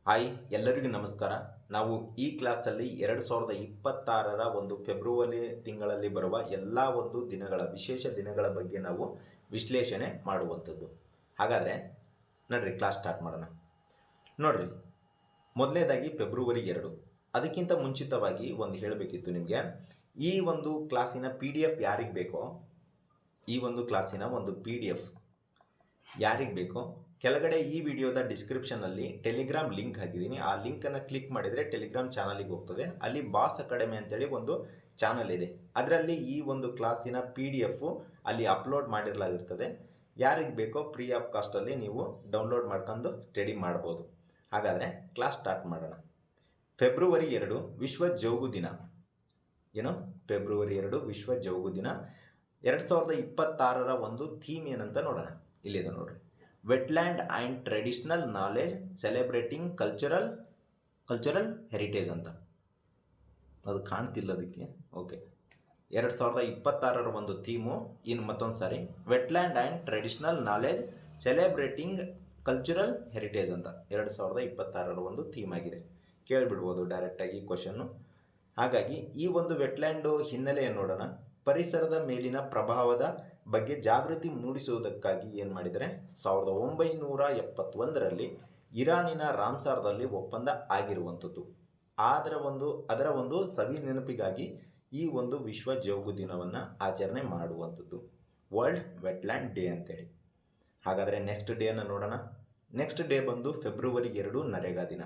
Hi ಎಲ್ಲರಿಗೂ ನಮಸ್ಕಾರ. ನಾವು ಈ ಕ್ಲಾಸಲ್ಲಿ 2026ರ ಒಂದು ಫೆಬ್ರವರಿ ತಿಂಗಳಲ್ಲಿ ಬರುವ ಎಲ್ಲ ಒಂದು ದಿನಗಳ ವಿಶೇಷ ದಿನಗಳ ಬಗ್ಗೆ ನಾವು ವಿಶ್ಲೇಷಣೆ ಮಾಡುವಂಥದ್ದು. ಹಾಗಾದರೆ ನೋಡ್ರಿ ಕ್ಲಾಸ್ ಸ್ಟಾರ್ಟ್ ಮಾಡೋಣ. ನೋಡ್ರಿ, ಮೊದಲನೇದಾಗಿ ಫೆಬ್ರವರಿ 2. ಅದಕ್ಕಿಂತ ಮುಂಚಿತವಾಗಿ ಒಂದು ಹೇಳಬೇಕಿತ್ತು ನಿಮಗೆ. ಈ ಒಂದು ಕ್ಲಾಸಿನ PDF ಯಾರಿಗೆ ಬೇಕೋ, ಈ ಒಂದು ಕ್ಲಾಸಿನ ಒಂದು PDF ಯಾರಿಗೆ ಬೇಕೋ ಕೆಳಗಡೆ ಈ ವಿಡಿಯೋದ ಡಿಸ್ಕ್ರಿಪ್ಷನಲ್ಲಿ ಟೆಲಿಗ್ರಾಮ್ ಲಿಂಕ್ ಹಾಕಿದ್ದೀನಿ. ಆ ಲಿಂಕನ್ನು ಕ್ಲಿಕ್ ಮಾಡಿದರೆ ಟೆಲಿಗ್ರಾಮ್ ಚಾನಲಿಗೆ ಹೋಗ್ತದೆ. ಅಲ್ಲಿ ಬಾಸ್ ಅಕಾಡೆಮಿ ಅಂತೇಳಿ ಒಂದು ಚಾನಲ್ ಇದೆ. ಅದರಲ್ಲಿ ಈ ಒಂದು ಕ್ಲಾಸಿನ PDF ಅಲ್ಲಿ ಅಪ್ಲೋಡ್ ಮಾಡಿರಲಾಗಿರ್ತದೆ. ಯಾರಿಗೆ ಬೇಕೋ ಫ್ರೀ ಆಫ್ ಕಾಸ್ಟಲ್ಲಿ ನೀವು ಡೌನ್ಲೋಡ್ ಮಾಡ್ಕೊಂಡು ಸ್ಟಡಿ ಮಾಡ್ಬೋದು. ಹಾಗಾದರೆ ಕ್ಲಾಸ್ ಸ್ಟಾರ್ಟ್ ಮಾಡೋಣ. ಫೆಬ್ರವರಿ 2 ವಿಶ್ವ ಜೌಗು ದಿನ. ಏನು? ಫೆಬ್ರವರಿ 2 ವಿಶ್ವ ಜೌಗು ದಿನ. 2026ರ ಒಂದು ಥೀಮ್ ಏನಂತ ನೋಡೋಣ. ಇಲ್ಲಿದೆ ನೋಡ್ರಿ, wetland and traditional knowledge celebrating cultural heritage ಅಂತ. ಅದು ಕಾಣ್ತಿಲ್ಲ ಅದಕ್ಕೆ. ಓಕೆ, 2026ರ ಒಂದು ಥೀಮು ಇನ್ನು ಮತ್ತೊಂದು ಸಾರಿ, wetland and traditional knowledge celebrating cultural heritage ಅಂತ 2026ರ ಒಂದು ಥೀಮ್ ಆಗಿದೆ. ಕೇಳಿಬಿಡ್ಬೋದು ಡೈರೆಕ್ಟಾಗಿ ಕ್ವಶನ್ನು. ಹಾಗಾಗಿ ಈ ಒಂದು ವೆಟ್ಲ್ಯಾಂಡು ಹಿನ್ನೆಲೆಯನ್ನು ನೋಡೋಣ. ಪರಿಸರದ ಮೇಲಿನ ಪ್ರಭಾವದ ಬಗ್ಗೆ ಜಾಗೃತಿ ಮೂಡಿಸುವುದಕ್ಕಾಗಿ ಏನು ಮಾಡಿದರೆ 1971ರಲ್ಲಿ ಇರಾನಿನ ರಾಮ್ಸಾರ್ದಲ್ಲಿ ಒಪ್ಪಂದ ಆಗಿರುವಂಥದ್ದು. ಅದರ ಒಂದು ಸವಿ ನೆನಪಿಗಾಗಿ ಈ ಒಂದು ವಿಶ್ವ ಜೌಗು ದಿನವನ್ನು ಆಚರಣೆ ಮಾಡುವಂಥದ್ದು, ವರ್ಲ್ಡ್ ವೆಟ್ಲ್ಯಾಂಡ್ ಡೇ ಅಂತೇಳಿ. ಹಾಗಾದರೆ ನೆಕ್ಸ್ಟ್ ಡೇನ ನೋಡೋಣ. ನೆಕ್ಸ್ಟ್ ಡೇ ಬಂದು ಫೆಬ್ರವರಿ 2 ನರೇಗಾ ದಿನ.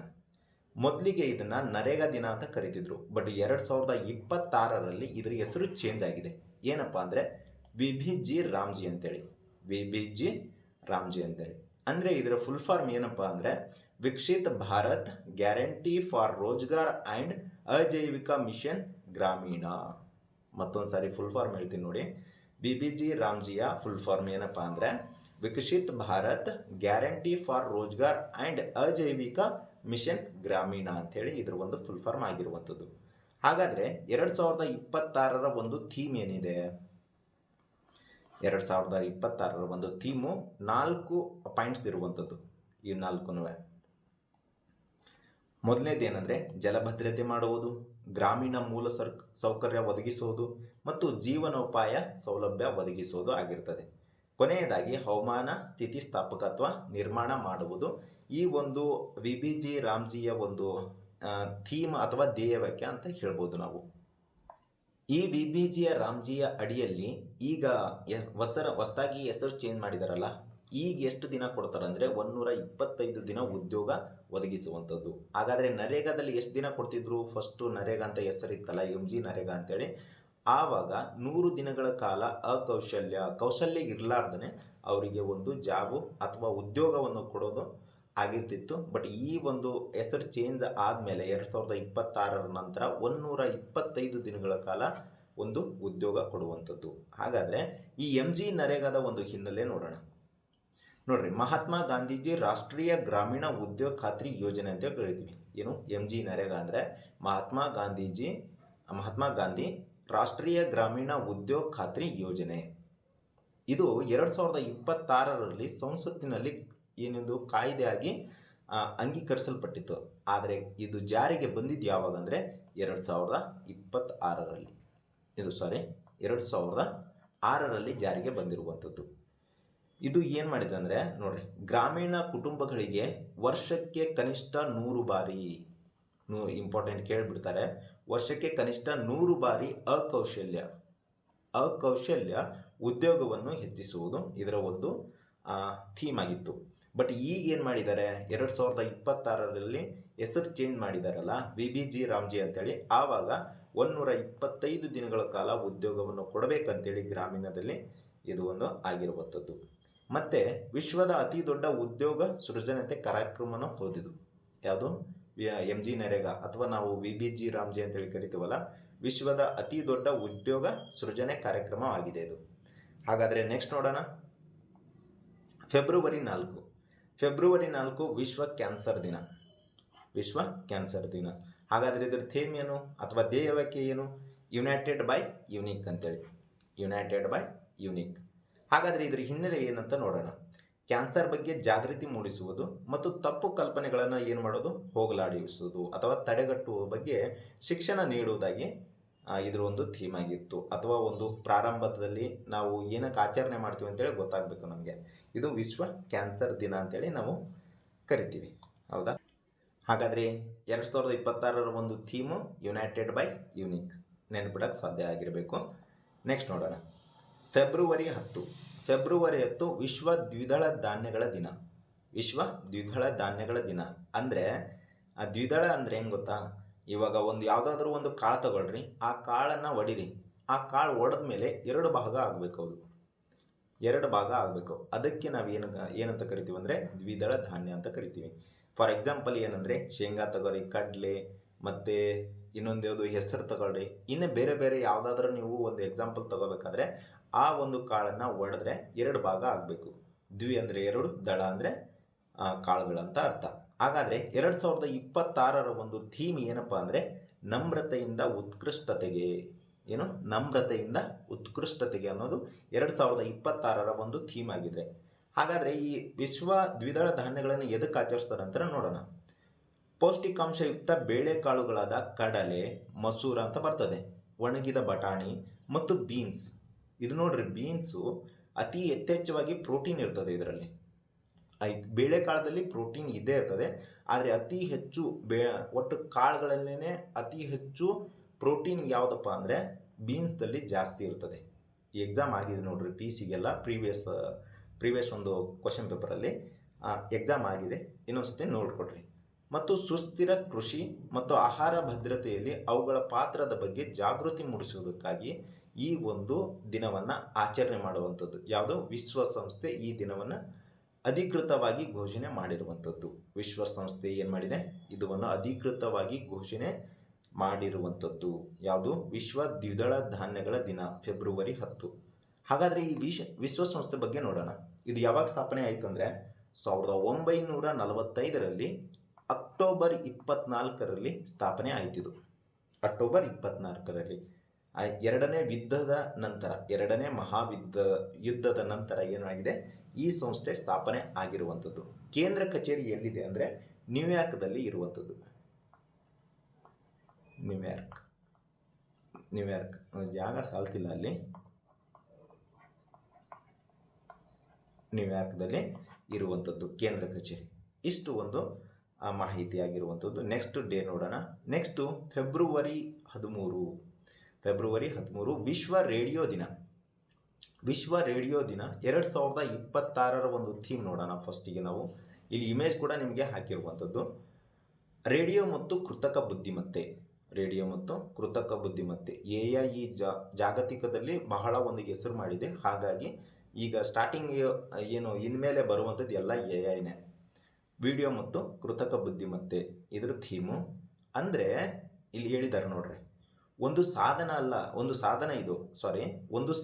ಮೊದಲಿಗೆ ಇದನ್ನು ನರೇಗಾ ದಿನ ಅಂತ ಕರಿತಿದ್ರು. ಬಟ್ 2026ರಲ್ಲಿ ಇದರ ಹೆಸರು ಚೇಂಜ್ ಆಗಿದೆ. ಏನಪ್ಪ ಅಂದರೆ VBG ರಾಮ್ಜಿ ಅಂತೇಳಿ. VBG ರಾಮ್ಜಿ ಅಂತೇಳಿ ಅಂದರೆ ಇದರ ಫುಲ್ ಫಾರ್ಮ್ ಏನಪ್ಪ ಅಂದರೆ Viksit Bharat guarantee for Rozgar and ಅಜೈವಿಕ ಮಿಷನ್ ಗ್ರಾಮೀಣ. ಮತ್ತೊಂದು ಸಾರಿ ಫುಲ್ ಫಾರ್ಮ್ ಹೇಳ್ತೀನಿ ನೋಡಿ. VBG ರಾಮ್ಜಿಯ ಫುಲ್ ಫಾರ್ಮ್ ಏನಪ್ಪ ಅಂದರೆ Viksit Bharat guarantee for Rozgar and ಅಜೈವಿಕ ಮಿಷನ್ ಗ್ರಾಮೀಣ ಅಂಥೇಳಿ ಇದ್ರ ಒಂದು ಫುಲ್ ಫಾರ್ಮ್ ಆಗಿರುವಂಥದ್ದು. ಹಾಗಾದರೆ 2026ರ ಒಂದು ಥೀಮ್ ಏನಿದೆ? 2026ರ ಒಂದು ಥೀಮು 4 ಪಾಯಿಂಟ್ಸ್ ಇರುವಂಥದ್ದು. ಈ 4 ಮೊದಲನೇದೇನೆಂದರೆ ಜಲಭದ್ರತೆ ಮಾಡುವುದು, ಗ್ರಾಮೀಣ ಮೂಲ ಸೌಕರ್ಯ ಒದಗಿಸುವುದು ಮತ್ತು ಜೀವನೋಪಾಯ ಸೌಲಭ್ಯ ಒದಗಿಸುವುದು ಆಗಿರ್ತದೆ. ಕೊನೆಯದಾಗಿ ಹವಾಮಾನ ಸ್ಥಿತಿಸ್ಥಾಪಕತ್ವ ನಿರ್ಮಾಣ ಮಾಡುವುದು. ಈ ಒಂದು VBG ರಾಮ್ಜಿಯ ಒಂದು ಥೀಮ್ ಅಥವಾ ಧ್ಯೇಯವಾಕ್ಯ ಅಂತ ಹೇಳ್ಬೋದು ನಾವು. ಈ VBG ರಾಮ್ಜಿಯ ಅಡಿಯಲ್ಲಿ ಈಗ ಹೊಸದಾಗಿ ಹೆಸರು ಚೇಂಜ್ ಮಾಡಿದಾರಲ್ಲ, ಈಗ ಎಷ್ಟು ದಿನ ಕೊಡ್ತಾರೆ ಅಂದರೆ 125 ದಿನ ಉದ್ಯೋಗ ಒದಗಿಸುವಂಥದ್ದು. ಹಾಗಾದರೆ ನರೇಗಾದಲ್ಲಿ ಎಷ್ಟು ದಿನ ಕೊಡ್ತಿದ್ರು? ಫಸ್ಟು ನರೇಗಾ ಅಂತ ಹೆಸರಿತ್ತಲ್ಲ, MG ನರೇಗಾ ಅಂತೇಳಿ. ಆವಾಗ 100 ದಿನಗಳ ಕಾಲ ಕೌಶಲ್ಯ ಇರಲಾರ್ದೇ ಅವರಿಗೆ ಒಂದು ಜಾಬು ಅಥವಾ ಉದ್ಯೋಗವನ್ನು ಕೊಡೋದು ಆಗಿರ್ತಿತ್ತು. ಬಟ್ ಈ ಒಂದು ಹೆಸರು ಚೇಂಜ್ ಆದಮೇಲೆ 2026ರ ನಂತರ 125 ದಿನಗಳ ಕಾಲ ಒಂದು ಉದ್ಯೋಗ ಕೊಡುವಂಥದ್ದು. ಹಾಗಾದರೆ ಈ MG ನರೇಗಾದ ಒಂದು ಹಿನ್ನೆಲೆ ನೋಡೋಣ. ನೋಡ್ರಿ, ಮಹಾತ್ಮ ಗಾಂಧೀಜಿ ರಾಷ್ಟ್ರೀಯ ಗ್ರಾಮೀಣ ಉದ್ಯೋಗ ಖಾತ್ರಿ ಯೋಜನೆ ಅಂತ ಕರಿತೀವಿ. ಏನು? MG ನರೇಗಾ ಅಂದರೆ ಮಹಾತ್ಮ ಗಾಂಧಿ ರಾಷ್ಟ್ರೀಯ ಗ್ರಾಮೀಣ ಉದ್ಯೋಗ ಖಾತ್ರಿ ಯೋಜನೆ. ಇದು 2026ರಲ್ಲಿ ಸಂಸತ್ತಿನಲ್ಲಿ ಏನಿದು ಕಾಯ್ದೆಯಾಗಿ ಅಂಗೀಕರಿಸಲ್ಪಟ್ಟಿತ್ತು. ಆದರೆ ಇದು ಜಾರಿಗೆ ಬಂದಿದ್ದು ಯಾವಾಗ ಅಂದರೆ 2026ರಲ್ಲಿ. 2006ರಲ್ಲಿ ಜಾರಿಗೆ ಬಂದಿರುವಂಥದ್ದು. ಇದು ಏನು ಮಾಡಿದೆ ಅಂದರೆ ನೋಡ್ರಿ, ಗ್ರಾಮೀಣ ಕುಟುಂಬಗಳಿಗೆ ವರ್ಷಕ್ಕೆ ಕನಿಷ್ಠ 100 ಬಾರಿ, ಇಂಪಾರ್ಟೆಂಟ್ ಕೇಳಿಬಿಡ್ತಾರೆ, ವರ್ಷಕ್ಕೆ ಕನಿಷ್ಠ 100 ಬಾರಿ ಅಕೌಶಲ್ಯ ಉದ್ಯೋಗವನ್ನು ಹೆಚ್ಚಿಸುವುದು ಇದರ ಒಂದು ಥೀಮ್ ಆಗಿತ್ತು. ಬಟ್ ಈಗ ಏನು ಮಾಡಿದ್ದಾರೆ, 2026ರಲ್ಲಿ ಹೆಸರು ಚೇಂಜ್ ಮಾಡಿದಾರಲ್ಲ, VBG ರಾಮ್ಜಿ ಅಂತೇಳಿ. ಆವಾಗ 125 ದಿನಗಳ ಕಾಲ ಉದ್ಯೋಗವನ್ನು ಕೊಡಬೇಕಂತೇಳಿ ಗ್ರಾಮೀಣದಲ್ಲಿ ಇದು ಒಂದು ಆಗಿರುವಂಥದ್ದು. ಮತ್ತು ವಿಶ್ವದ ಅತಿ ದೊಡ್ಡ ಉದ್ಯೋಗ ಸೃಜನತೆ ಕಾರ್ಯಕ್ರಮನ ಹೊಂದಿದ್ದು ಯಾವುದು? MG ನರೇಗಾ ಅಥವಾ ನಾವು VBG ರಾಮ್ಜಿ ಅಂತೇಳಿ ಕರಿತೀವಲ್ಲ, ವಿಶ್ವದ ಅತಿ ದೊಡ್ಡ ಉದ್ಯೋಗ ಸೃಜನೆ ಕಾರ್ಯಕ್ರಮವಾಗಿದೆ ಇದು. ಹಾಗಾದರೆ ನೆಕ್ಸ್ಟ್ ನೋಡೋಣ. ಫೆಬ್ರವರಿ 4 ವಿಶ್ವ ಕ್ಯಾನ್ಸರ್ ದಿನ. ಹಾಗಾದರೆ ಇದರ ಥೀಮ್ ಏನು ಅಥವಾ ಧ್ಯೇಯವಾಕ್ಯ ಏನು? ಯುನೈಟೆಡ್ ಬೈ ಯುನಿಕ್ ಅಂತೇಳಿ. ಹಾಗಾದರೆ ಇದರ ಹಿನ್ನೆಲೆ ಏನಂತ ನೋಡೋಣ. ಕ್ಯಾನ್ಸರ್ ಬಗ್ಗೆ ಜಾಗೃತಿ ಮೂಡಿಸುವುದು ಮತ್ತು ತಪ್ಪು ಕಲ್ಪನೆಗಳನ್ನು ಏನು ಮಾಡೋದು, ಹೋಗಲಾಡಿಸುವುದು ಅಥವಾ ತಡೆಗಟ್ಟುವ ಬಗ್ಗೆ ಶಿಕ್ಷಣ ನೀಡುವುದಾಗಿ ಇದರ ಒಂದು ಥೀಮ್ ಆಗಿತ್ತು. ಅಥವಾ ಒಂದು ಪ್ರಾರಂಭದಲ್ಲಿ ನಾವು ಏನಕ್ಕೆ ಆಚರಣೆ ಮಾಡ್ತೀವಿ ಅಂತೇಳಿ ಗೊತ್ತಾಗಬೇಕು ನಮಗೆ. ಇದು ವಿಶ್ವ ಕ್ಯಾನ್ಸರ್ ದಿನ ಅಂತೇಳಿ ನಾವು ಕರಿತೀವಿ, ಹೌದಾ? ಹಾಗಾದರೆ 2026 ಒಂದು ಥೀಮು ಯುನೈಟೆಡ್ ಬೈ ಯುನಿಕ್, ನೆನಪಿಡಕ್ಕೆ ಸಾಧ್ಯ ಆಗಿರಬೇಕು. ನೆಕ್ಸ್ಟ್ ನೋಡೋಣ. ಫೆಬ್ರವರಿ 10 ವಿಶ್ವ ದ್ವಿದಳ ಧಾನ್ಯಗಳ ದಿನ. ವಿಶ್ವ ದ್ವಿದಳ ಧಾನ್ಯಗಳ ದಿನ ಅಂದರೆ ದ್ವಿದಳ ಅಂದರೆ ಹೆಂಗೆ ಗೊತ್ತಾ? ಇವಾಗ ಒಂದು ಯಾವುದಾದ್ರೂ ಒಂದು ಕಾಳು ತಗೊಳ್ರಿ, ಆ ಕಾಳನ್ನು ಒಡಿರಿ, ಆ ಕಾಳು ಒಡೆದ ಮೇಲೆ 2 ಭಾಗ ಆಗಬೇಕು. ಅದು 2 ಭಾಗ ಆಗಬೇಕು. ಅದಕ್ಕೆ ನಾವು ಏನಂತ ಕರಿತೀವಿ ಅಂದರೆ ದ್ವಿದಳ ಧಾನ್ಯ ಅಂತ ಕರಿತೀವಿ. ಫಾರ್ ಎಕ್ಸಾಂಪಲ್ ಏನಂದರೆ ಶೇಂಗಾ ತಗೊಳ್ರಿ, ಕಡಲೆ ಮತ್ತು ಇನ್ನೊಂದು ಯಾವುದು ಹೆಸರು ತಗೊಳ್ರಿ, ಇನ್ನು ಬೇರೆ ಬೇರೆ ಯಾವುದಾದ್ರೂ ನೀವು ಒಂದು ಎಕ್ಸಾಂಪಲ್ ತಗೋಬೇಕಾದ್ರೆ ಆ ಒಂದು ಕಾಳನ್ನು ಒಡೆದ್ರೆ 2 ಭಾಗ ಆಗಬೇಕು. ದ್ವಿ ಅಂದರೆ 2, ದಳ ಅಂದರೆ ಕಾಳುಗಳಂತ ಅರ್ಥ. ಹಾಗಾದರೆ 2026 ಒಂದು ಥೀಮ್ ಏನಪ್ಪ ಅಂದರೆ ನಮ್ರತೆಯಿಂದ ಉತ್ಕೃಷ್ಟತೆಗೆ. ಏನು? ನಮ್ರತೆಯಿಂದ ಉತ್ಕೃಷ್ಟತೆಗೆ ಅನ್ನೋದು 2026 ಒಂದು ಥೀಮ್ ಆಗಿದೆ. ಹಾಗಾದರೆ ಈ ವಿಶ್ವ ದ್ವಿದಳ ಧಾನ್ಯಗಳನ್ನು ಎದಕ್ಕೆ ಆಚರಿಸ್ತಾರೆ ಅಂತ ನೋಡೋಣ. ಪೌಷ್ಟಿಕಾಂಶಯುಕ್ತ ಬೇಳೆಕಾಳುಗಳಾದ ಕಡಲೆ, ಮಸೂರ ಅಂತ ಬರ್ತದೆ, ಒಣಗಿದ ಬಟಾಣಿ ಮತ್ತು ಬೀನ್ಸ್. ಇದು ನೋಡ್ರಿ, ಬೀನ್ಸು ಅತಿ ಯಥೇಚ್ಛವಾಗಿ ಪ್ರೋಟೀನ್ ಇರ್ತದೆ. ಇದರಲ್ಲಿ ಬೇಳೆಕಾಳದಲ್ಲಿ ಪ್ರೋಟೀನ್ ಇದ್ದೇ ಇರ್ತದೆ, ಆದರೆ ಅತಿ ಹೆಚ್ಚು ಒಟ್ಟು ಕಾಳುಗಳಲ್ಲೇ ಅತಿ ಹೆಚ್ಚು ಪ್ರೋಟೀನ್ ಯಾವುದಪ್ಪ ಅಂದರೆ ಬೀನ್ಸ್ದಲ್ಲಿ ಜಾಸ್ತಿ ಇರ್ತದೆ. ಈ ಎಕ್ಸಾಮ್ ಆಗಿದೆ ನೋಡ್ರಿ, PCಗೆಲ್ಲ ಪ್ರೀವಿಯಸ್ ಒಂದು ಕ್ವಶನ್ ಪೇಪರಲ್ಲಿ ಎಕ್ಸಾಮ್ ಆಗಿದೆ, ಇನ್ನೊಂದ್ಸತಿ ನೋಡ್ಕೊಡ್ರಿ. ಮತ್ತು ಸುಸ್ಥಿರ ಕೃಷಿ ಮತ್ತು ಆಹಾರ ಭದ್ರತೆಯಲ್ಲಿ ಅವುಗಳ ಪಾತ್ರದ ಬಗ್ಗೆ ಜಾಗೃತಿ ಮೂಡಿಸುವುದಕ್ಕಾಗಿ ಈ ಒಂದು ದಿನವನ್ನು ಆಚರಣೆ ಮಾಡುವಂಥದ್ದು. ಯಾವುದು? ವಿಶ್ವಸಂಸ್ಥೆ ಈ ದಿನವನ್ನು ಅಧಿಕೃತವಾಗಿ ಘೋಷಣೆ ಮಾಡಿರುವಂಥದ್ದು. ವಿಶ್ವಸಂಸ್ಥೆ ಏನು ಮಾಡಿದೆ? ಇದನ್ನು ಅಧಿಕೃತವಾಗಿ ಘೋಷಣೆ ಮಾಡಿರುವಂಥದ್ದು. ಯಾವುದು? ವಿಶ್ವ ದ್ವಿದಳ ಧಾನ್ಯಗಳ ದಿನ, ಫೆಬ್ರವರಿ 10. ಹಾಗಾದರೆ ಈ ವಿಶ್ವಸಂಸ್ಥೆ ಬಗ್ಗೆ ನೋಡೋಣ. ಇದು ಯಾವಾಗ ಸ್ಥಾಪನೆ ಆಯಿತು ಅಂದರೆ 1945ರಲ್ಲಿ ಅಕ್ಟೋಬರ್ 24ರಲ್ಲಿ ಸ್ಥಾಪನೆ ಆಯಿತಿದು. ಅಕ್ಟೋಬರ್ 24ರಲ್ಲಿ ಎರಡನೇ ಮಹಾಯುದ್ಧದ ನಂತರ ಏನಾಗಿದೆ, ಈ ಸಂಸ್ಥೆ ಸ್ಥಾಪನೆ ಆಗಿರುವಂಥದ್ದು. ಕೇಂದ್ರ ಕಚೇರಿ ಎಲ್ಲಿದೆ ಅಂದರೆ ನ್ಯೂಯಾರ್ಕ್ದಲ್ಲಿ ಇರುವಂಥದ್ದು. ನ್ಯೂಯಾರ್ಕ್ ಜಾಗ ಸಾಲ್ತಿಲ್ಲ ಅಲ್ಲಿ, ನ್ಯೂಯಾರ್ಕ್ದಲ್ಲಿ ಇರುವಂಥದ್ದು ಕೇಂದ್ರ ಕಚೇರಿ. ಇಷ್ಟು ಒಂದು ಮಾಹಿತಿ ಆಗಿರುವಂಥದ್ದು. ನೆಕ್ಸ್ಟ್ ಡೇ ನೋಡೋಣ. ನೆಕ್ಸ್ಟು ಫೆಬ್ರವರಿ 13 ವಿಶ್ವ ರೇಡಿಯೋ ದಿನ. ವಿಶ್ವ ರೇಡಿಯೋ ದಿನ 2026 ಒಂದು ಥೀಮ್ ನೋಡೋಣ. ಫಸ್ಟಿಗೆ ನಾವು ಇಲ್ಲಿ ಇಮೇಜ್ ಕೂಡ ನಿಮಗೆ ಹಾಕಿರುವಂಥದ್ದು. ರೇಡಿಯೋ ಮತ್ತು ಕೃತಕ ಬುದ್ಧಿಮತ್ತೆ AI ಜಾಗತಿಕದಲ್ಲಿ ಬಹಳ ಒಂದು ಹೆಸರು ಮಾಡಿದೆ. ಹಾಗಾಗಿ ಈಗ ಸ್ಟಾರ್ಟಿಂಗ್ ಏನು ಇನ್ಮೇಲೆ ಬರುವಂಥದ್ದು ಎಲ್ಲ AIನೇ. ವಿಡಿಯೋ ಮತ್ತು ಕೃತಕ ಬುದ್ಧಿಮತ್ತೆ ಇದರ ಥೀಮು. ಅಂದರೆ ಇಲ್ಲಿ ಹೇಳಿದ್ದಾರೆ ನೋಡ್ರಿ, ಒಂದು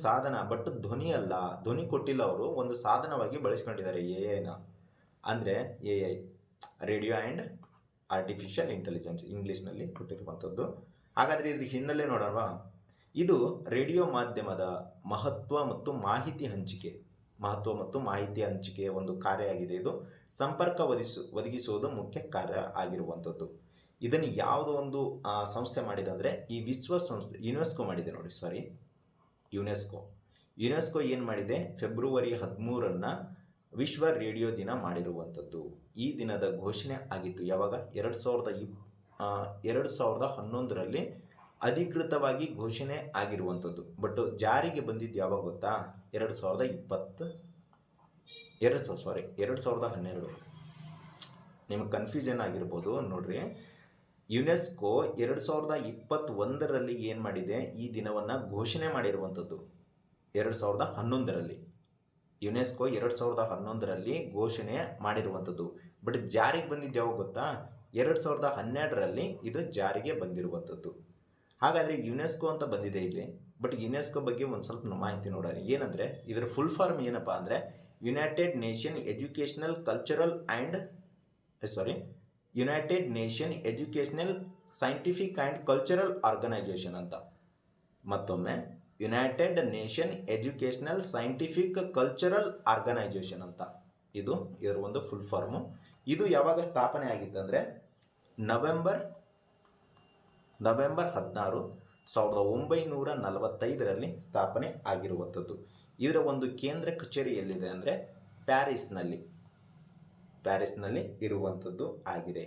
ಸಾಧನ ಬಟ್ ಧ್ವನಿ ಅಲ್ಲ, ಧ್ವನಿ ಕೊಟ್ಟಿಲ್ಲ ಅವರು, ಒಂದು ಸಾಧನವಾಗಿ ಬಳಸ್ಕೊಂಡಿದ್ದಾರೆ AIನ. ಅಂದರೆ AI radio and artificial intelligence ಇಂಗ್ಲೀಷ್ನಲ್ಲಿ ಕೊಟ್ಟಿರುವಂಥದ್ದು. ಹಾಗಾದರೆ ಇದ್ರ ಹಿನ್ನೆಲೆ ನೋಡೋಣ. ಇದು ರೇಡಿಯೋ ಮಾಧ್ಯಮದ ಮಹತ್ವ ಮತ್ತು ಮಾಹಿತಿ ಹಂಚಿಕೆ ಒಂದು ಕಾರ್ಯ ಆಗಿದೆ. ಇದು ಸಂಪರ್ಕ ಒದಗಿಸುವುದು ಮುಖ್ಯ ಕಾರ್ಯ ಆಗಿರುವಂಥದ್ದು. ಇದನ್ನು ಯಾವುದೋ ಒಂದು ಸಂಸ್ಥೆ ಮಾಡಿದೆ ಅಂದರೆ ಈ ವಿಶ್ವಸಂಸ್ಥೆ ಯುನೆಸ್ಕೋ ಮಾಡಿದೆ ನೋಡಿ. ಯುನೆಸ್ಕೋ ಏನು ಮಾಡಿದೆ? ಫೆಬ್ರವರಿ 13 ವಿಶ್ವ ರೇಡಿಯೋ ದಿನ ಮಾಡಿರುವಂಥದ್ದು. ಈ ದಿನದ ಘೋಷಣೆ ಆಗಿತ್ತು ಯಾವಾಗ? 2011ರಲ್ಲಿ ಅಧಿಕೃತವಾಗಿ ಘೋಷಣೆ ಆಗಿರುವಂಥದ್ದು. ಬಟ್ ಜಾರಿಗೆ ಬಂದಿದ್ದು ಯಾವಾಗ ಗೊತ್ತಾ? 2012. ನಿಮಗೆ ಕನ್ಫ್ಯೂಷನ್ ಆಗಿರ್ಬೋದು ನೋಡ್ರಿ. ಯುನೆಸ್ಕೋ 2021ರಲ್ಲಿ ಏನು ಮಾಡಿದೆ? ಈ ದಿನವನ್ನು ಘೋಷಣೆ ಮಾಡಿರುವಂಥದ್ದು 2011ರಲ್ಲಿ. ಯುನೆಸ್ಕೋ 2011ರಲ್ಲಿ ಘೋಷಣೆ ಮಾಡಿರುವಂಥದ್ದು. ಬಟ್ ಜಾರಿಗೆ ಬಂದಿದ್ದು ಯಾವಾಗ ಗೊತ್ತಾ? 2012ರಲ್ಲಿ ಇದು ಜಾರಿಗೆ ಬಂದಿರುವಂಥದ್ದು. ಹಾಗಾದರೆ ಯುನೆಸ್ಕೋ ಅಂತ ಬಂದಿದೆ ಇಲ್ಲಿ. ಬಟ್ ಯುನೆಸ್ಕೋ ಬಗ್ಗೆ ಒಂದು ಸ್ವಲ್ಪ ಮಾಹಿತಿ ನೋಡೋಣ. ಏನಂದರೆ ಇದರ ಫುಲ್ ಫಾರ್ಮ್ ಏನಪ್ಪ ಅಂದರೆ United Nation Educational Scientific and Cultural Organization ಅಂತ. ಮತ್ತೊಮ್ಮೆ United Nation Educational Scientific Cultural Organization ಅಂತ. ಇದು ಇದರ ಒಂದು ಫುಲ್ ಫಾರ್ಮು. ಇದು ಯಾವಾಗ ಸ್ಥಾಪನೆ ಆಗಿತ್ತಂದರೆ ನವೆಂಬರ್ 16, 1945ರಲ್ಲಿ ಸ್ಥಾಪನೆ ಆಗಿರುವಂಥದ್ದು. ಇದರ ಒಂದು ಕೇಂದ್ರ ಕಚೇರಿ ಎಲ್ಲಿದೆ ಅಂದರೆ ಪ್ಯಾರಿಸ್ನಲ್ಲಿ ಇರುವಂಥದ್ದು ಆಗಿದೆ.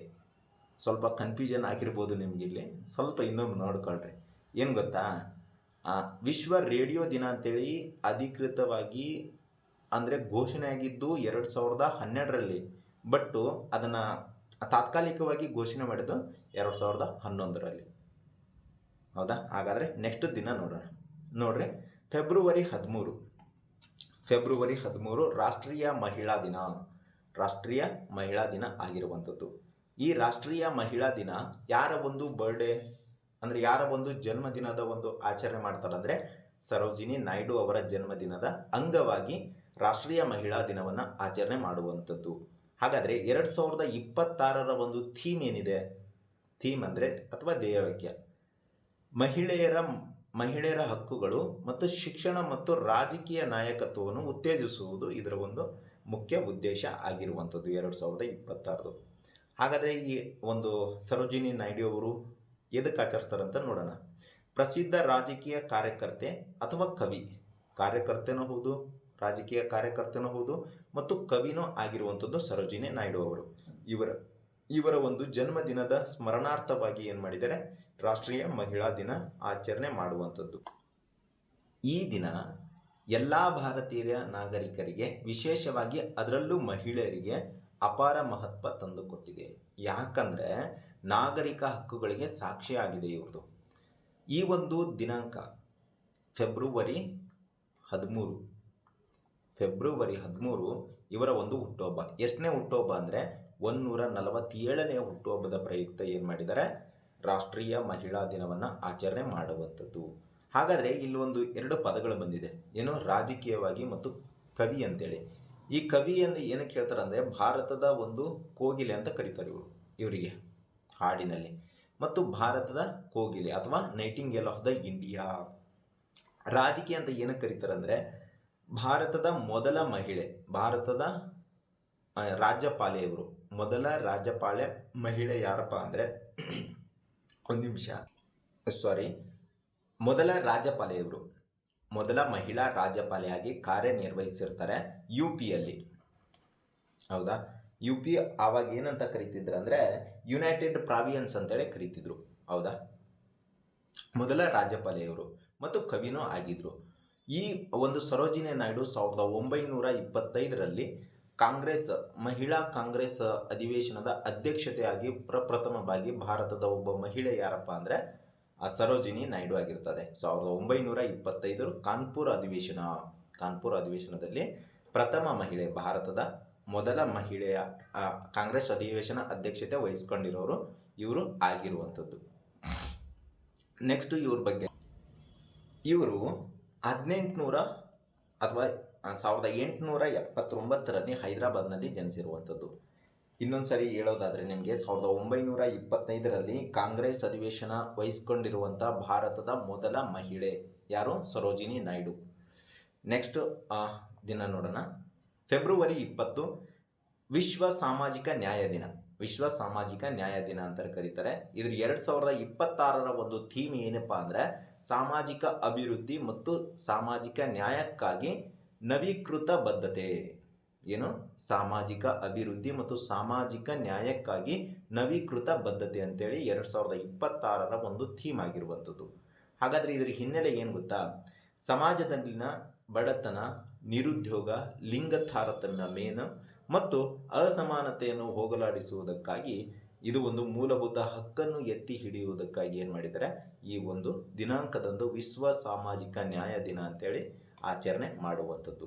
ಸ್ವಲ್ಪ ಕನ್ಫ್ಯೂಷನ್ ಆಗಿರ್ಬೋದು ನಿಮಗಿಲ್ಲಿ, ಸ್ವಲ್ಪ ಇನ್ನೊಮ್ಮೆ ನೋಡ್ಕೊಳ್ರಿ. ಏನು ಗೊತ್ತಾ, ವಿಶ್ವ ರೇಡಿಯೋ ದಿನ ಅಂತೇಳಿ ಅಧಿಕೃತವಾಗಿ ಅಂದರೆ ಘೋಷಣೆ ಆಗಿದ್ದು 2012ರಲ್ಲಿ, ಬಟ್ಟು ಅದನ್ನು ತಾತ್ಕಾಲಿಕವಾಗಿ ಘೋಷಣೆ ಮಾಡಿದ್ದು 2011ರಲ್ಲಿ. ಹೌದಾ? ಹಾಗಾದರೆ ನೆಕ್ಸ್ಟ್ ದಿನ ನೋಡೋಣ. ನೋಡ್ರಿ, ಫೆಬ್ರವರಿ 13 ರಾಷ್ಟ್ರೀಯ ಮಹಿಳಾ ದಿನ ಆಗಿರುವಂಥದ್ದು. ಈ ರಾಷ್ಟ್ರೀಯ ಮಹಿಳಾ ದಿನ ಯಾರ ಒಂದು ಬರ್ಡೇ ಅಂದರೆ ಯಾರ ಒಂದು ಜನ್ಮದಿನದ ಒಂದು ಆಚರಣೆ ಮಾಡ್ತಾರೆ ಅಂದರೆ ಸರೋಜಿನಿ ನಾಯ್ಡು ಅವರ ಜನ್ಮದಿನದ ಅಂಗವಾಗಿ ರಾಷ್ಟ್ರೀಯ ಮಹಿಳಾ ದಿನವನ್ನು ಆಚರಣೆ ಮಾಡುವಂಥದ್ದು. ಹಾಗಾದರೆ 2026ರ ಒಂದು ಥೀಮ್ ಏನಿದೆ, ಥೀಮ್ ಅಂದರೆ ಅಥವಾ ಧ್ಯೇಯವಾಕ್ಯ ಮಹಿಳೆಯರ ಹಕ್ಕುಗಳು ಮತ್ತು ಶಿಕ್ಷಣ ಮತ್ತು ರಾಜಕೀಯ ನಾಯಕತ್ವವನ್ನು ಉತ್ತೇಜಿಸುವುದು ಇದರ ಒಂದು ಮುಖ್ಯ ಉದ್ದೇಶ ಆಗಿರುವಂಥದ್ದು 2026. ಹಾಗಾದರೆ ಈ ಒಂದು ಸರೋಜಿನಿ ನಾಯ್ಡು ಅವರು ಎದಕ್ಕೆ ಆಚರಿಸ್ತಾರಂತ ನೋಡೋಣ. ಪ್ರಸಿದ್ಧ ರಾಜಕೀಯ ಕಾರ್ಯಕರ್ತೆ ಅಥವಾ ಕವಿ, ಕಾರ್ಯಕರ್ತೆನೂ ಹೌದು, ರಾಜಕೀಯ ಕಾರ್ಯಕರ್ತೆನೂ ಹೌದು ಮತ್ತು ಕವಿನೂ ಆಗಿರುವಂಥದ್ದು ಸರೋಜಿನಿ ನಾಯ್ಡು ಅವರು. ಇವರ ಒಂದು ಜನ್ಮದಿನದ ಸ್ಮರಣಾರ್ಥವಾಗಿ ಏನು ಮಾಡಿದ್ದಾರೆ, ರಾಷ್ಟ್ರೀಯ ಮಹಿಳಾ ದಿನ ಆಚರಣೆ ಮಾಡುವಂಥದ್ದು. ಈ ದಿನ ಎಲ್ಲ ಭಾರತೀಯ ನಾಗರಿಕರಿಗೆ, ವಿಶೇಷವಾಗಿ ಅದರಲ್ಲೂ ಮಹಿಳೆಯರಿಗೆ ಅಪಾರ ಮಹತ್ವ ತಂದುಕೊಟ್ಟಿದೆ. ಯಾಕಂದರೆ ನಾಗರಿಕ ಹಕ್ಕುಗಳಿಗೆ ಸಾಕ್ಷಿಯಾಗಿದೆ ಇವ್ರದ್ದು. ಈ ಒಂದು ದಿನಾಂಕ ಫೆಬ್ರವರಿ 13 ಇವರ ಒಂದು ಹುಟ್ಟುಹಬ್ಬ. ಎಷ್ಟನೇ ಹುಟ್ಟುಹಬ್ಬ ಅಂದರೆ 147ನೇ ಹುಟ್ಟುಹಬ್ಬದ ಪ್ರಯುಕ್ತ ಏನು ಮಾಡಿದ್ದಾರೆ, ರಾಷ್ಟ್ರೀಯ ಮಹಿಳಾ ದಿನವನ್ನು ಆಚರಣೆ ಮಾಡುವಂಥದ್ದು. ಹಾಗಾದರೆ ಇಲ್ಲಿ ಒಂದು 2 ಪದಗಳು ಬಂದಿದೆ, ಏನು, ರಾಜಕೀಯವಾಗಿ ಮತ್ತು ಕವಿ ಅಂತೇಳಿ. ಈ ಕವಿ ಎಂದು ಏನಕ್ಕೆ ಹೇಳ್ತಾರೆ ಅಂದರೆ ಭಾರತದ ಒಂದು ಕೋಗಿಲೆ ಅಂತ ಕರೀತಾರೆ ಇವರಿಗೆ ಹಾಡಿನಲ್ಲಿ, ಮತ್ತು ಭಾರತದ ಕೋಗಿಲೆ ಅಥವಾ ನೈಟಿಂಗೇಲ್ ಆಫ್ ದ ಇಂಡಿಯಾ. ರಾಜಕೀಯ ಅಂತ ಏನಕ್ಕೆ ಕರೀತಾರೆ ಅಂದರೆ ಭಾರತದ ಮೊದಲ ಮಹಿಳೆ, ಭಾರತದ ರಾಜ್ಯಪಾಲೆ ಇವರು. ಮೊದಲ ರಾಜ್ಯಪಾಲೆ ಮಹಿಳೆ ಯಾರಪ್ಪ ಅಂದರೆ ಮೊದಲ ರಾಜ್ಯಪಾಲೆ ಇವರು, ಮೊದಲ ಮಹಿಳಾ ರಾಜ್ಯಪಾಲೆಯಾಗಿ ಕಾರ್ಯನಿರ್ವಹಿಸಿರ್ತಾರೆ UPಯಲ್ಲಿ. ಹೌದಾ? UP ಆವಾಗ ಏನಂತ ಕರಿತಿದ್ರು ಅಂದರೆ ಯುನೈಟೆಡ್ ಪ್ರಾವಿನ್ಸ್ ಅಂತೇಳಿ ಕರಿತಿದ್ರು. ಹೌದಾ? ಮೊದಲ ರಾಜ್ಯಪಾಲೆಯವರು ಮತ್ತು ಕವಿನೂ ಆಗಿದ್ರು. ಈ ಒಂದು ಸರೋಜಿನಿ ನಾಯ್ಡು 1925ರಲ್ಲಿ ಮಹಿಳಾ ಕಾಂಗ್ರೆಸ್ ಅಧಿವೇಶನದ ಅಧ್ಯಕ್ಷತೆಯಾಗಿ ಪ್ರಪ್ರಥಮವಾಗಿ ಭಾರತದ ಒಬ್ಬ ಮಹಿಳೆ ಯಾರಪ್ಪ ಅಂದರೆ ಸರೋಜಿನಿ ನಾಯ್ಡು ಆಗಿರ್ತದೆ. 1925 ಕಾನ್ಪುರ ಅಧಿವೇಶನದಲ್ಲಿ ಪ್ರಥಮ ಮಹಿಳೆ, ಭಾರತದ ಮೊದಲ ಮಹಿಳೆಯ ಕಾಂಗ್ರೆಸ್ ಅಧಿವೇಶನ ಅಧ್ಯಕ್ಷತೆ ವಹಿಸ್ಕೊಂಡಿರೋರು ಇವರು ಆಗಿರುವಂಥದ್ದು. ನೆಕ್ಸ್ಟ್ ಇವ್ರ ಬಗ್ಗೆ, ಇವರು 1879ರಲ್ಲಿ ಹೈದರಾಬಾದ್ನಲ್ಲಿ ಜನಿಸಿರುವಂಥದ್ದು. ಇನ್ನೊಂದು ಸರಿ ಹೇಳೋದಾದರೆ ನಿಮಗೆ 1925ರಲ್ಲಿ ಕಾಂಗ್ರೆಸ್ ಅಧಿವೇಶನ ವಹಿಸ್ಕೊಂಡಿರುವಂಥ ಭಾರತದ ಮೊದಲ ಮಹಿಳೆ ಯಾರು, ಸರೋಜಿನಿ ನಾಯ್ಡು. ನೆಕ್ಸ್ಟ್ ದಿನ ನೋಡೋಣ. ಫೆಬ್ರವರಿ 20 ವಿಶ್ವ ಸಾಮಾಜಿಕ ನ್ಯಾಯ ದಿನ ಅಂತ ಕರೀತಾರೆ. ಇದ್ರ 2026ರ ಒಂದು ಥೀಮ್ ಏನಪ್ಪ ಅಂದರೆ ಸಾಮಾಜಿಕ ಅಭಿವೃದ್ಧಿ ಮತ್ತು ಸಾಮಾಜಿಕ ನ್ಯಾಯಕ್ಕಾಗಿ ನವೀಕೃತ ಬದ್ಧತೆ. ಏನು, ಸಾಮಾಜಿಕ ಅಭಿವೃದ್ಧಿ ಮತ್ತು ಸಾಮಾಜಿಕ ನ್ಯಾಯಕ್ಕಾಗಿ ನವೀಕೃತ ಬದ್ಧತೆ ಅಂತೇಳಿ 2026ರ ಒಂದು ಥೀಮ್ ಆಗಿರುವಂಥದ್ದು. ಹಾಗಾದರೆ ಇದರ ಹಿನ್ನೆಲೆ ಏನು ಗೊತ್ತಾ, ಸಮಾಜದಲ್ಲಿನ ಬಡತನ, ನಿರುದ್ಯೋಗ, ಲಿಂಗ ತಾರತಮ್ಯ ಮತ್ತು ಅಸಮಾನತೆಯನ್ನು ಹೋಗಲಾಡಿಸುವುದಕ್ಕಾಗಿ, ಇದು ಒಂದು ಮೂಲಭೂತ ಹಕ್ಕನ್ನು ಎತ್ತಿ ಹಿಡಿಯುವುದಕ್ಕಾಗಿ ಏನು ಮಾಡಿದ್ದಾರೆ, ಈ ಒಂದು ದಿನಾಂಕದಂದು ವಿಶ್ವ ಸಾಮಾಜಿಕ ನ್ಯಾಯ ದಿನ ಅಂತೇಳಿ ಆಚರಣೆ ಮಾಡುವಂಥದ್ದು.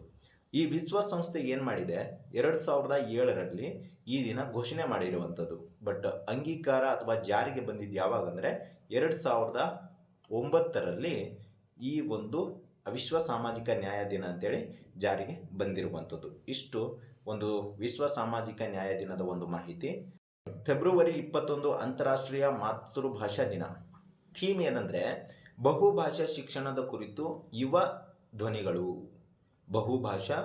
ಈ ವಿಶ್ವಸಂಸ್ಥೆ ಏನು ಮಾಡಿದೆ, 2007ರಲ್ಲಿ ಈ ದಿನ ಘೋಷಣೆ ಮಾಡಿರುವಂಥದ್ದು. ಬಟ್ ಅಂಗೀಕಾರ ಅಥವಾ ಜಾರಿಗೆ ಬಂದಿದ್ದು ಯಾವಾಗ ಅಂದರೆ 2009ರಲ್ಲಿ ಈ ಒಂದು ವಿಶ್ವ ಸಾಮಾಜಿಕ ನ್ಯಾಯ ದಿನ ಅಂತೇಳಿ ಜಾರಿಗೆ ಬಂದಿರುವಂಥದ್ದು. ಇಷ್ಟು ಒಂದು ವಿಶ್ವ ಸಾಮಾಜಿಕ ನ್ಯಾಯ ದಿನದ ಒಂದು ಮಾಹಿತಿ. ಫೆಬ್ರವರಿ 21 ಅಂತಾರಾಷ್ಟ್ರೀಯ ಮಾತೃಭಾಷಾ ದಿನ. ಥೀಮ್ ಏನಂದರೆ ಬಹುಭಾಷಾ ಶಿಕ್ಷಣದ ಕುರಿತು ಯುವ ಧ್ವನಿಗಳು. ಬಹುಭಾಷಾ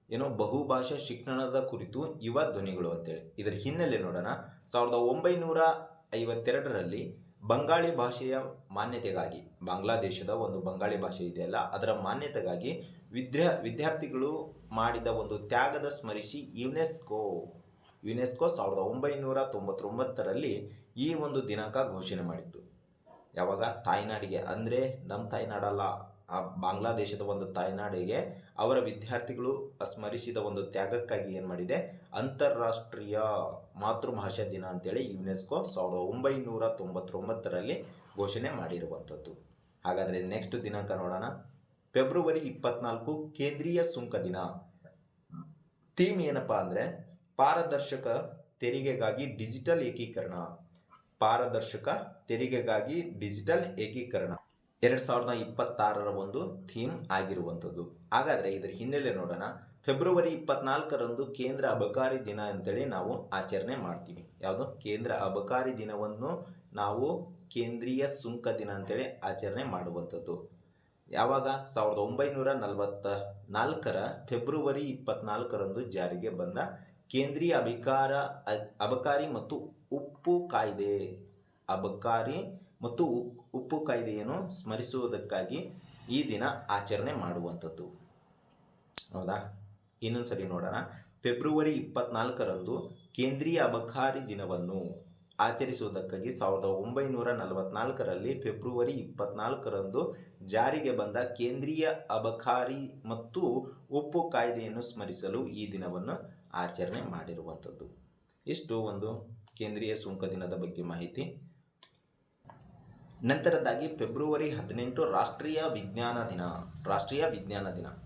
ಏನೋ ಬಹುಭಾಷಾ ಶಿಕ್ಷಣದ ಕುರಿತು ಯುವ ಧ್ವನಿಗಳು ಅಂತೇಳಿ. ಇದರ ಹಿನ್ನೆಲೆ ನೋಡೋಣ. 1952ರಲ್ಲಿ ಬಂಗಾಳಿ ಭಾಷೆಯ ಮಾನ್ಯತೆಗಾಗಿ, ಬಾಂಗ್ಲಾದೇಶದ ಒಂದು ಬಂಗಾಳಿ ಭಾಷೆ ಇದೆಯಲ್ಲ ಅದರ ಮಾನ್ಯತೆಗಾಗಿ ವಿದ್ಯಾರ್ಥಿಗಳು ಮಾಡಿದ ಒಂದು ತ್ಯಾಗದ ಸ್ಮರಿಸಿ ಯುನೆಸ್ಕೋ 1999ರಲ್ಲಿ ಈ ಒಂದು ದಿನಾಂಕ ಘೋಷಣೆ ಮಾಡಿತ್ತು. ಯಾವಾಗ ತಾಯ್ನಾಡಿಗೆ, ಅಂದರೆ ನಮ್ಮ ತಾಯ್ನಾಡಲ್ಲ, ಆ ಬಾಂಗ್ಲಾದೇಶದ ಒಂದು ತಾಯ್ನಾಡಿಗೆ ಅವರ ವಿದ್ಯಾರ್ಥಿಗಳು ಸ್ಮರಿಸಿದ ಒಂದು ತ್ಯಾಗಕ್ಕಾಗಿ ಏನು ಮಾಡಿದೆ, ಅಂತಾರಾಷ್ಟ್ರೀಯ ಮಾತೃಭಾಷಾ ದಿನ ಅಂತೇಳಿ ಯುನೆಸ್ಕೋ 1999ರಲ್ಲಿ ಘೋಷಣೆ ಮಾಡಿರುವಂಥದ್ದು. ಹಾಗಾದರೆ ನೆಕ್ಸ್ಟ್ ದಿನಾಂಕ ನೋಡೋಣ. ಫೆಬ್ರವರಿ 24 ಕೇಂದ್ರೀಯ ಸುಂಕ ದಿನ. ಥೀಮ್ ಏನಪ್ಪ ಅಂದರೆ ಪಾರದರ್ಶಕ ತೆರಿಗೆಗಾಗಿ ಡಿಜಿಟಲ್ ಏಕೀಕರಣ. ಪಾರದರ್ಶಕ ತೆರಿಗೆಗಾಗಿ ಡಿಜಿಟಲ್ ಏಕೀಕರಣ 2026ರ ಒಂದು ಥೀಮ್ ಆಗಿರುವಂಥದ್ದು. ಹಾಗಾದರೆ ಇದರ ಹಿನ್ನೆಲೆ ನೋಡೋಣ. ಫೆಬ್ರವರಿ 24ರಂದು ಕೇಂದ್ರ ಅಬಕಾರಿ ದಿನ ಅಂತೇಳಿ ನಾವು ಆಚರಣೆ ಮಾಡ್ತೀವಿ. ಯಾವುದು? ಕೇಂದ್ರ ಅಬಕಾರಿ ದಿನವನ್ನು ನಾವು ಕೇಂದ್ರೀಯ ಸುಂಕ ದಿನ ಅಂತೇಳಿ ಆಚರಣೆ ಮಾಡುವಂಥದ್ದು. ಯಾವಾಗ? 1944ರ ಫೆಬ್ರವರಿ 24ರಂದು ಜಾರಿಗೆ ಬಂದ ಕೇಂದ್ರೀಯ ಅಬಕಾರಿ ಮತ್ತು ಉಪ್ಪು ಕಾಯ್ದೆ. ಅಬಕಾರಿ ಮತ್ತು ಉಪ್ಪು ಕಾಯ್ದೆಯನ್ನು ಸ್ಮರಿಸುವುದಕ್ಕಾಗಿ ಈ ದಿನ ಆಚರಣೆ ಮಾಡುವಂಥದ್ದು. ಹೌದಾ? ಇನ್ನೊಂದು ಸರಿ ನೋಡೋಣ. ಫೆಬ್ರವರಿ 24ರಂದು ಕೇಂದ್ರೀಯ ಅಬಕಾರಿ ದಿನವನ್ನು ಆಚರಿಸುವುದಕ್ಕಾಗಿ 1944ರಲ್ಲಿ ಫೆಬ್ರವರಿ 24ರಂದು ಜಾರಿಗೆ ಬಂದ ಕೇಂದ್ರೀಯ ಅಬಕಾರಿ ಮತ್ತು ಉಪ್ಪು ಕಾಯ್ದೆಯನ್ನು ಸ್ಮರಿಸಲು ಈ ದಿನವನ್ನು ಆಚರಣೆ ಮಾಡಿರುವಂಥದ್ದು. ಇಷ್ಟು ಒಂದು ಕೇಂದ್ರೀಯ ಸುಂಕ ದಿನದ ಬಗ್ಗೆ ಮಾಹಿತಿ. ನಂತರದಾಗಿ ಫೆಬ್ರವರಿ 18 ರಾಷ್ಟ್ರೀಯ ವಿಜ್ಞಾನ ದಿನ.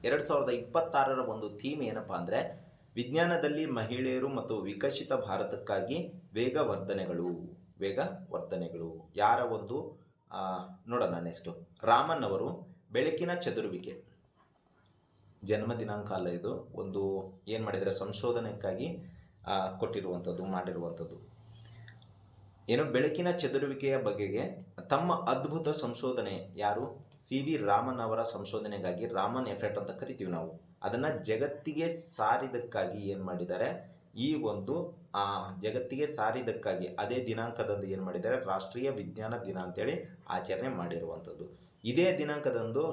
2026ರ ಒಂದು ಥೀಮ್ ಏನಪ್ಪ ಅಂದರೆ ವಿಜ್ಞಾನದಲ್ಲಿ ಮಹಿಳೆಯರು ಮತ್ತು ವಿಕಸಿತ ಭಾರತಕ್ಕಾಗಿ ವೇಗವರ್ಧನೆಗಳು. ಯಾರ ಒಂದು ನೋಡೋಣ ನೆಕ್ಸ್ಟು. ರಾಮನ್ ಅವರು ಬೆಳಕಿನ ಚದುರುವಿಕೆ ಜನ್ಮ ದಿನಾಂಕ ಅಲ್ಲ, ಇದು ಒಂದು ಏನು ಮಾಡಿದರೆ ಸಂಶೋಧನೆಗಾಗಿ ಮಾಡಿರುವಂಥದ್ದು. ಏನು? ಬೆಳಕಿನ ಚದುರುವಿಕೆಯ ಬಗೆಗೆ ತಮ್ಮ ಅದ್ಭುತ ಸಂಶೋಧನೆ, ಯಾರು? CV ರಾಮನ್ ಅವರ ಸಂಶೋಧನೆಗಾಗಿ, ರಾಮನ್ ಎಫೆಕ್ಟ್ ಅಂತ ಕರಿತೀವಿ ನಾವು, ಅದನ್ನು ಜಗತ್ತಿಗೆ ಸಾರಿದಕ್ಕಾಗಿ ಏನು ಮಾಡಿದ್ದಾರೆ, ಈ ಒಂದು ಜಗತ್ತಿಗೆ ಸಾರಿದಕ್ಕಾಗಿ ಅದೇ ದಿನಾಂಕದಂದು ಏನು ಮಾಡಿದ್ದಾರೆ, ರಾಷ್ಟ್ರೀಯ ವಿಜ್ಞಾನ ದಿನ ಅಂತೇಳಿ ಆಚರಣೆ ಮಾಡಿರುವಂಥದ್ದು. ಇದೇ ದಿನಾಂಕದಂದು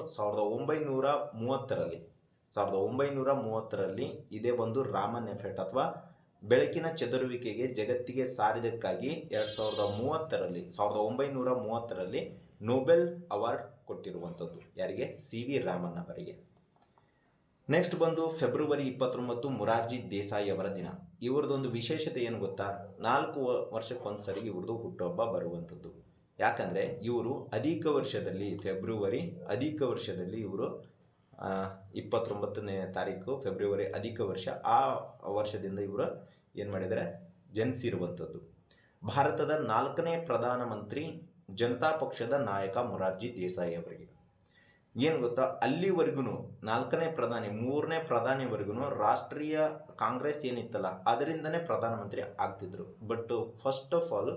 1930ರಲ್ಲಿ ಇದೇ ಒಂದು ರಾಮನ್ ಎಫೆಕ್ಟ್ ಅಥವಾ ಬೆಳಕಿನ ಚದುರುವಿಕೆಗೆ ಜಗತ್ತಿಗೆ ಸಾರಿದಕ್ಕಾಗಿ 1930ರಲ್ಲಿ ನೊಬೆಲ್ ಅವಾರ್ಡ್ ಕೊಟ್ಟಿರುವಂಥದ್ದು. ಯಾರಿಗೆ? CV ರಾಮನ್ ಅವರಿಗೆ. ನೆಕ್ಸ್ಟ್ ಬಂದು ಫೆಬ್ರವರಿ 29 ಮೊರಾರ್ಜಿ ದೇಸಾಯಿ ಅವರ ದಿನ. ಇವ್ರದ್ದೊಂದು ವಿಶೇಷತೆ ಏನು ಗೊತ್ತಾ? 4 ವರ್ಷಕ್ಕೊಂದ್ಸರಿ ಇವ್ರದ್ದು ಹುಟ್ಟುಹಬ್ಬ ಬರುವಂಥದ್ದು. ಯಾಕಂದರೆ ಇವರು ಅಧಿಕ ವರ್ಷದಲ್ಲಿ ಇವರು 29ನೇ ತಾರೀಕು ಫೆಬ್ರವರಿ ಅಧಿಕ ವರ್ಷ, ಆ ವರ್ಷದಿಂದ ಇವರು ಏನು ಮಾಡಿದ್ದಾರೆ, ಜನಿಸಿರುವಂಥದ್ದು. ಭಾರತದ 4ನೇ ಪ್ರಧಾನಮಂತ್ರಿ, ಜನತಾ ಪಕ್ಷದ ನಾಯಕ ಮೊರಾರ್ಜಿ ದೇಸಾಯಿ ಅವರಿಗೆ. ಏನು ಗೊತ್ತಾ, ಅಲ್ಲಿವರೆಗೂ 4ನೇ ಪ್ರಧಾನಿ, 3ನೇ ಪ್ರಧಾನಿವರೆಗೂ ರಾಷ್ಟ್ರೀಯ ಕಾಂಗ್ರೆಸ್ ಏನಿತ್ತಲ್ಲ ಅದರಿಂದನೇ ಪ್ರಧಾನಮಂತ್ರಿ ಆಗ್ತಿದ್ರು. ಬಟ್ ಫಸ್ಟ್ ಆಫ್ ಆಲ್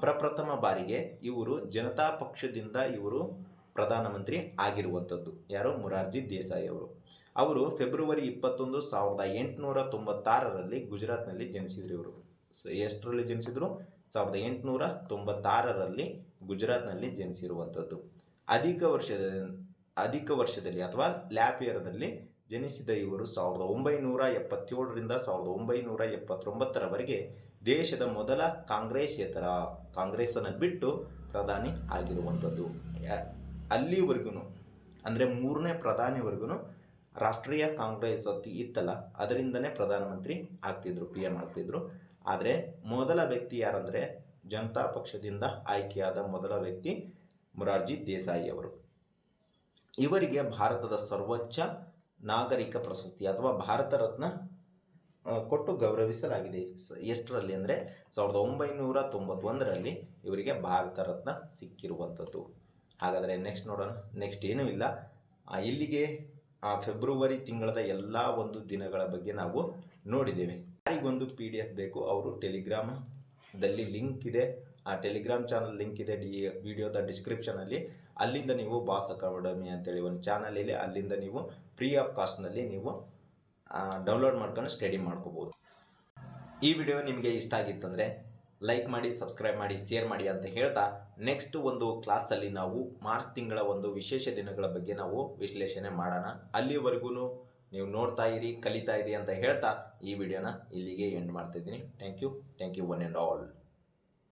ಪ್ರಪ್ರಥಮ ಬಾರಿಗೆ ಇವರು ಜನತಾ ಪಕ್ಷದಿಂದ ಇವರು ಪ್ರಧಾನಮಂತ್ರಿ ಆಗಿರುವಂಥದ್ದು. ಯಾರು? ಮೊರಾರ್ಜಿ ದೇಸಾಯಿ ಅವರು ಫೆಬ್ರವರಿ 21, 1896ರಲ್ಲಿ ಗುಜರಾತ್ನಲ್ಲಿ ಜನಿಸಿದ್ರು. ಇವರು ಎಷ್ಟರಲ್ಲಿ ಜನಿಸಿದ್ರು? 1896ರಲ್ಲಿ ಗುಜರಾತ್ನಲ್ಲಿ ಜನಿಸಿರುವಂಥದ್ದು. ಅಧಿಕ ವರ್ಷದಲ್ಲಿ ಅಥವಾ ಲ್ಯಾಪ್ ಇಯರ್ದಲ್ಲಿ ಜನಿಸಿದ ಇವರು 1977ರಿಂದ 1979ರವರೆಗೆ ದೇಶದ ಮೊದಲ ಕಾಂಗ್ರೆಸ್ಸನ್ನು ಬಿಟ್ಟು ಪ್ರಧಾನಿ ಆಗಿರುವಂಥದ್ದು. ಅಲ್ಲಿವರೆಗೂ ಅಂದರೆ 3ನೇ ಪ್ರಧಾನಿವರೆಗೂ ರಾಷ್ಟ್ರೀಯ ಕಾಂಗ್ರೆಸ್ ಇತ್ತಲ್ಲ ಅದರಿಂದನೇ ಪ್ರಧಾನಮಂತ್ರಿ ಆಗ್ತಿದ್ರು, PM ಆಗ್ತಿದ್ರು. ಆದರೆ ಮೊದಲ ವ್ಯಕ್ತಿ ಯಾರಂದರೆ ಜನತಾ ಪಕ್ಷದಿಂದ ಆಯ್ಕೆಯಾದ ಮೊದಲ ವ್ಯಕ್ತಿ ಮೊರಾರ್ಜಿ ದೇಸಾಯಿ ಅವರು. ಇವರಿಗೆ ಭಾರತದ ಸರ್ವೋಚ್ಚ ನಾಗರಿಕ ಪ್ರಶಸ್ತಿ ಅಥವಾ ಭಾರತ ರತ್ನ ಕೊಟ್ಟು ಗೌರವಿಸಲಾಗಿದೆ. ಎಷ್ಟರಲ್ಲಿ ಅಂದರೆ 1991ರಲ್ಲಿ ಇವರಿಗೆ ಭಾರತ ರತ್ನ ಸಿಕ್ಕಿರುವಂಥದ್ದು. ಹಾಗಾದರೆ ನೆಕ್ಸ್ಟ್ ನೋಡೋಣ. ನೆಕ್ಸ್ಟ್ ಏನೂ ಇಲ್ಲ, ಇಲ್ಲಿಗೆ ಫೆಬ್ರವರಿ ತಿಂಗಳದ ಎಲ್ಲ ಒಂದು ದಿನಗಳ ಬಗ್ಗೆ ನಾವು ನೋಡಿದ್ದೇವೆ. ಯಾರಿಗೊಂದು PDF ಬೇಕು ಅವರು ಟೆಲಿಗ್ರಾಮದಲ್ಲಿ ಲಿಂಕ್ ಇದೆ, ಆ ಟೆಲಿಗ್ರಾಮ್ ಚಾನಲ್ ಲಿಂಕ್ ಇದೆ ವಿಡಿಯೋದ ಡಿಸ್ಕ್ರಿಪ್ಷನಲ್ಲಿ. ಅಲ್ಲಿಂದ ನೀವು ಬಾಸ್ ಅಕಾಡೆಮಿ ಅಂತೇಳಿ ಒಂದು ಚಾನಲ್ ಇದೆ, ಅಲ್ಲಿಂದ ನೀವು ಫ್ರೀ ಆಫ್ ಕಾಸ್ಟ್ನಲ್ಲಿ ನೀವು ಡೌನ್ಲೋಡ್ ಮಾಡ್ಕೊಂಡು ಸ್ಟಡಿ ಮಾಡ್ಕೋಬೋದು. ಈ ವಿಡಿಯೋ ನಿಮಗೆ ಇಷ್ಟ ಆಗಿತ್ತಂದರೆ ಲೈಕ್ ಮಾಡಿ, ಸಬ್ಸ್ಕ್ರೈಬ್ ಮಾಡಿ, ಶೇರ್ ಮಾಡಿ ಅಂತ ಹೇಳ್ತಾ ನೆಕ್ಸ್ಟ್ ಒಂದು ಕ್ಲಾಸಲ್ಲಿ ನಾವು ಮಾರ್ಚ್ ತಿಂಗಳ ಒಂದು ವಿಶೇಷ ದಿನಗಳ ಬಗ್ಗೆ ನಾವು ವಿಶ್ಲೇಷಣೆ ಮಾಡೋಣ. ಅಲ್ಲಿವರೆಗೂ ನೀವು ನೋಡ್ತಾ ಇರಿ, ಕಲಿತಾ ಇರಿ ಅಂತ ಹೇಳ್ತಾ ಈ ವಿಡಿಯೋನ ಇಲ್ಲಿಗೆ ಎಂಡ್ ಮಾಡ್ತಿದ್ದೀನಿ. Thank you one and all.